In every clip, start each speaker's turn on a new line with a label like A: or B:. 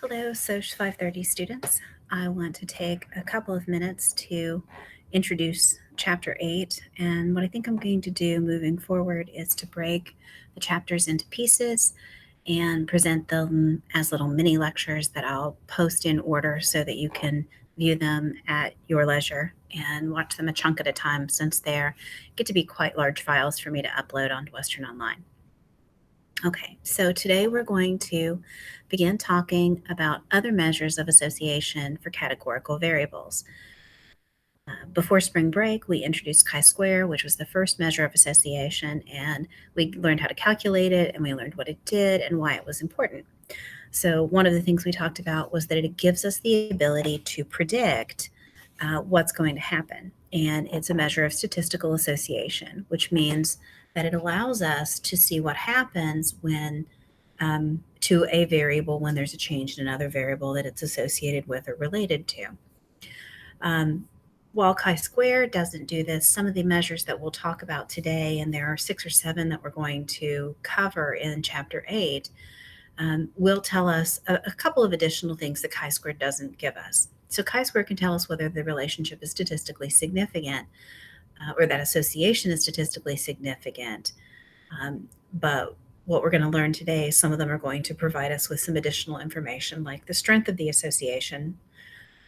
A: Hello, Soch 530 students. I want to take a couple of minutes to introduce Chapter 8. And what I think I'm going to do moving forward is to break the chapters into pieces and present them as little mini lectures that I'll post in order so that you can view them at your leisure and watch them a chunk at a time since they get to be quite large files for me to upload onto Western Online. Okay, so today we're going to begin talking about other measures of association for categorical variables. Before spring break, we introduced chi-square, which was the first measure of association, and we learned how to calculate it, and we learned what it did and why it was important. So one of the things we talked about was that it gives us the ability to predict what's going to happen. And it's a measure of statistical association, which means that it allows us to see what happens when to a variable when there's a change in another variable that it's associated with or related to. Um, while chi-square doesn't do this, some of the measures that we'll talk about today, and there are 6 or 7 that we're going to cover in Chapter 8, will tell us a couple of additional things that chi-square doesn't give us. So chi-square can tell us whether the relationship is statistically significant or that association is statistically significant. But what we're going to learn today, some of them are going to provide us with some additional information like the strength of the association,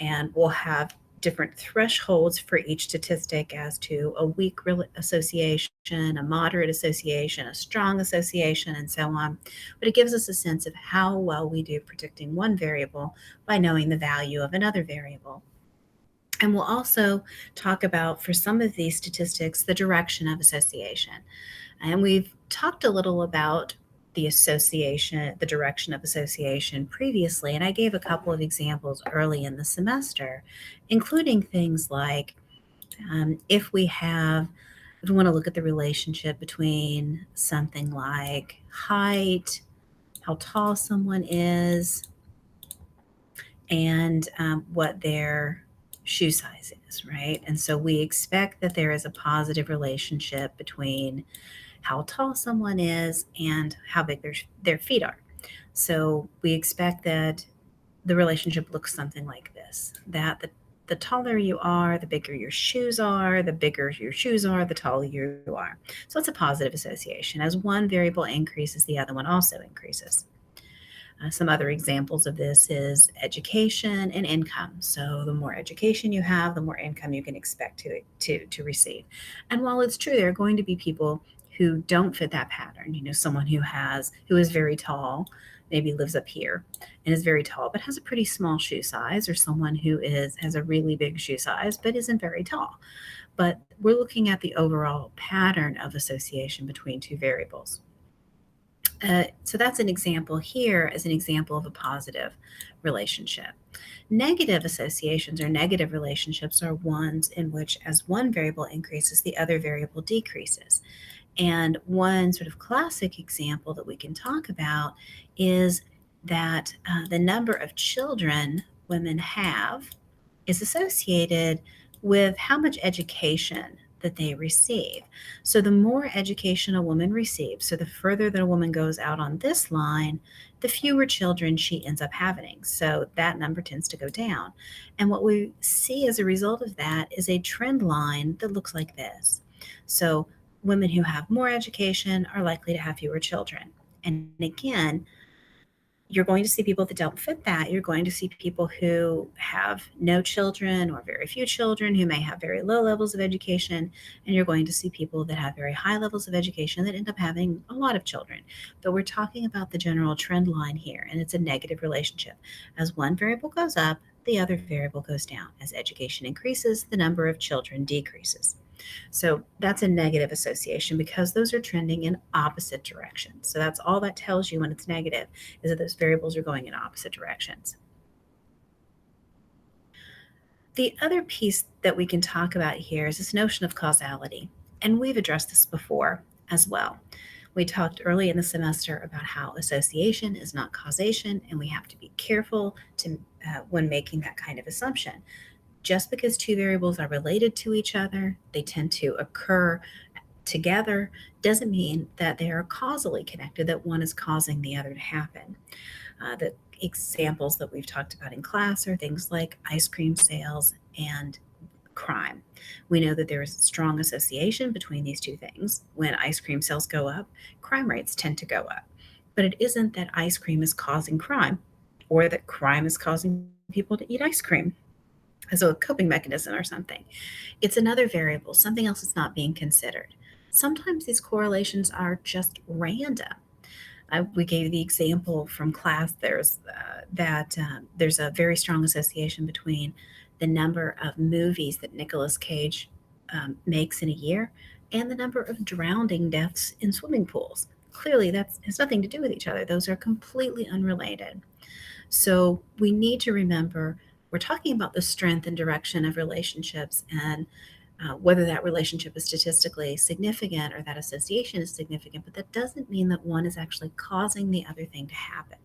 A: and we'll have different thresholds for each statistic as to a weak association, a moderate association, a strong association, and so on. But it gives us a sense of how well we do predicting one variable by knowing the value of another variable. And we'll also talk about, for some of these statistics, the direction of association. And we've talked a little about the association, the direction of association previously, and I gave a couple of examples early in the semester, including things like if we want to look at the relationship between something like height, how tall someone is, and what their shoe size is, right? And so we expect that there is a positive relationship between how tall someone is and how big their feet are. So we expect that the relationship looks something like this, that the taller you are, the bigger your shoes are, the bigger your shoes are, the taller you are. So it's a positive association. As one variable increases, the other one also increases. Some other examples of this is education and income. So the more education you have, the more income you can expect to receive. And while it's true, there are going to be people who don't fit that pattern. Someone who is very tall, maybe lives up here and is very tall but has a pretty small shoe size, or someone who has a really big shoe size but isn't very tall. But we're looking at the overall pattern of association between two variables. So that's an example here as an example of a positive relationship. Negative associations or negative relationships are ones in which, as one variable increases, the other variable decreases. And one sort of classic example that we can talk about is that the number of children women have is associated with how much education that they receive. So the more education a woman receives, so the further that a woman goes out on this line, the fewer children she ends up having. So that number tends to go down. And what we see as a result of that is a trend line that looks like this. So women who have more education are likely to have fewer children. And again, you're going to see people that don't fit that. You're going to see people who have no children or very few children, who may have very low levels of education. And you're going to see people that have very high levels of education that end up having a lot of children. But we're talking about the general trend line here, and it's a negative relationship. As one variable goes up, the other variable goes down. As education increases, the number of children decreases. So that's a negative association because those are trending in opposite directions. So that's all that tells you when it's negative, is that those variables are going in opposite directions. The other piece that we can talk about here is this notion of causality. And we've addressed this before as well. We talked early in the semester about how association is not causation, and we have to be careful when making that kind of assumption. Just because two variables are related to each other, they tend to occur together, doesn't mean that they are causally connected, that one is causing the other to happen. The examples that we've talked about in class are things like ice cream sales and crime. We know that there is a strong association between these two things. When ice cream sales go up, crime rates tend to go up. But it isn't that ice cream is causing crime or that crime is causing people to eat ice cream as a coping mechanism or something. It's another variable, something else is not being considered. Sometimes these correlations are just random. We gave the example from class. There's a very strong association between the number of movies that Nicolas Cage makes in a year and the number of drowning deaths in swimming pools. Clearly, that has nothing to do with each other. Those are completely unrelated. So we need to remember we're talking about the strength and direction of relationships and whether that relationship is statistically significant or that association is significant, but that doesn't mean that one is actually causing the other thing to happen.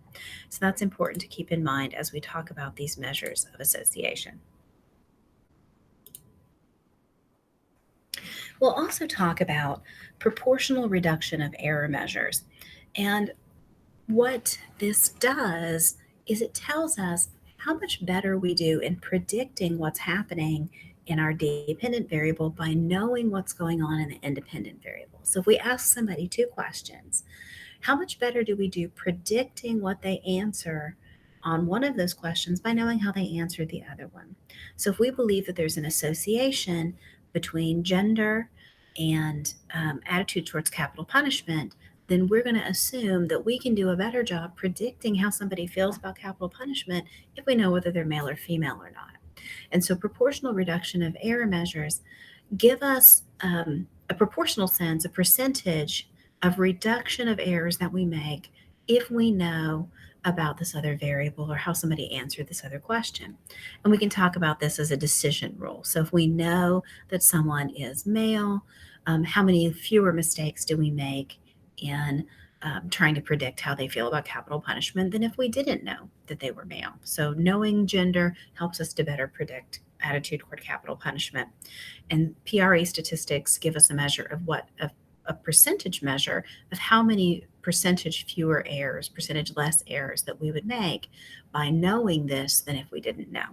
A: So that's important to keep in mind as we talk about these measures of association. We'll also talk about proportional reduction of error measures. And what this does is it tells us how much better we do in predicting what's happening in our dependent variable by knowing what's going on in the independent variable. So if we ask somebody two questions, how much better do we do predicting what they answer on one of those questions by knowing how they answered the other one? So if we believe that there's an association between gender and attitude towards capital punishment, then we're going to assume that we can do a better job predicting how somebody feels about capital punishment if we know whether they're male or female or not. And so proportional reduction of error measures give us a proportional sense, a percentage of reduction of errors that we make if we know about this other variable or how somebody answered this other question. And we can talk about this as a decision rule. So if we know that someone is male, how many fewer mistakes do we make in trying to predict how they feel about capital punishment than if we didn't know that they were male? So knowing gender helps us to better predict attitude toward capital punishment. And PRA statistics give us a measure of a percentage measure of how many percentage fewer errors, percentage less errors that we would make by knowing this than if we didn't know.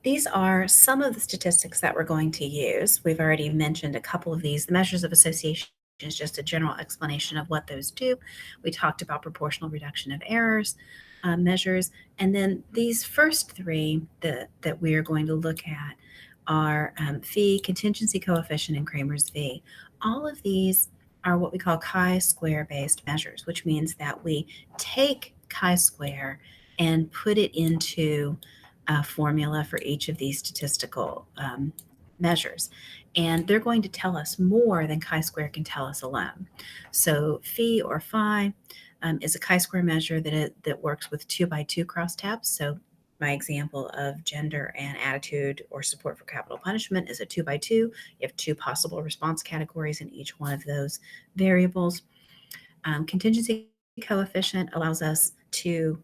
A: These are some of the statistics that we're going to use. We've already mentioned a couple of these. The measures of association is just a general explanation of what those do. We talked about proportional reduction of errors measures. And then these first three that we are going to look at are phi, contingency coefficient, and Kramer's V. All of these are what we call chi-square based measures, which means that we take chi-square and put it into a formula for each of these statistical measures. And they're going to tell us more than chi-square can tell us alone. So phi or phi is a chi-square measure that works with 2x2 crosstabs. So my example of gender and attitude or support for capital punishment is a 2x2. You have two possible response categories in each one of those variables. Contingency coefficient allows us to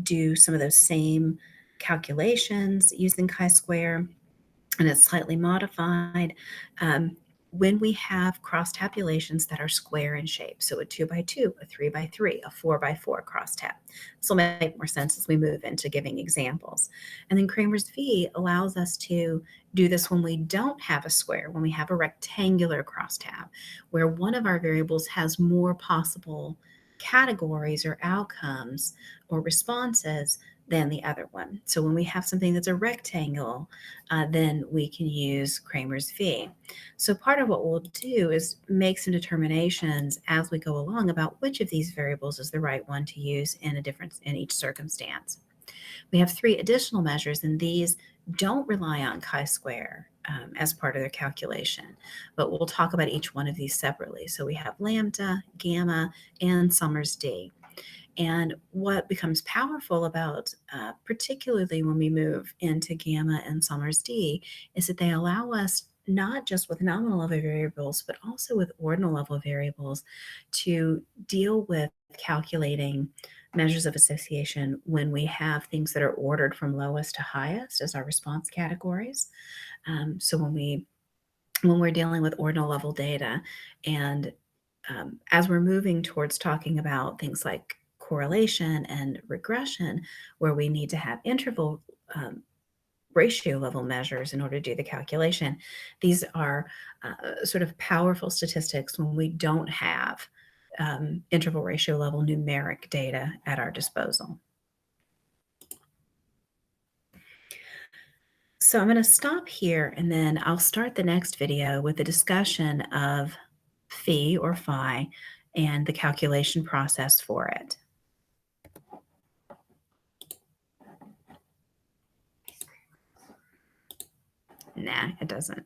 A: do some of those same calculations using chi-square, and it's slightly modified when we have cross tabulations that are square in shape. So a 2x2, a 3x3, a 4x4 crosstab. This will make more sense as we move into giving examples. And then Kramer's V allows us to do this when we don't have a square, when we have a rectangular crosstab, where one of our variables has more possible categories or outcomes or responses than the other one. So when we have something that's a rectangle, then we can use Kramer's V. So part of what we'll do is make some determinations as we go along about which of these variables is the right one to use in each circumstance. We have three additional measures, and these don't rely on chi-square as part of their calculation, but we'll talk about each one of these separately. So we have lambda, gamma, and Summers D. And what becomes powerful about, particularly when we move into gamma and Summers D, is that they allow us not just with nominal level variables, but also with ordinal level variables to deal with calculating measures of association when we have things that are ordered from lowest to highest as our response categories. So when we're dealing with ordinal level data and as we're moving towards talking about things like correlation and regression, where we need to have interval ratio level measures in order to do the calculation, these are sort of powerful statistics when we don't have interval ratio level numeric data at our disposal. So I'm going to stop here, and then I'll start the next video with a discussion of phi or phi and the calculation process for it. Nah, it doesn't.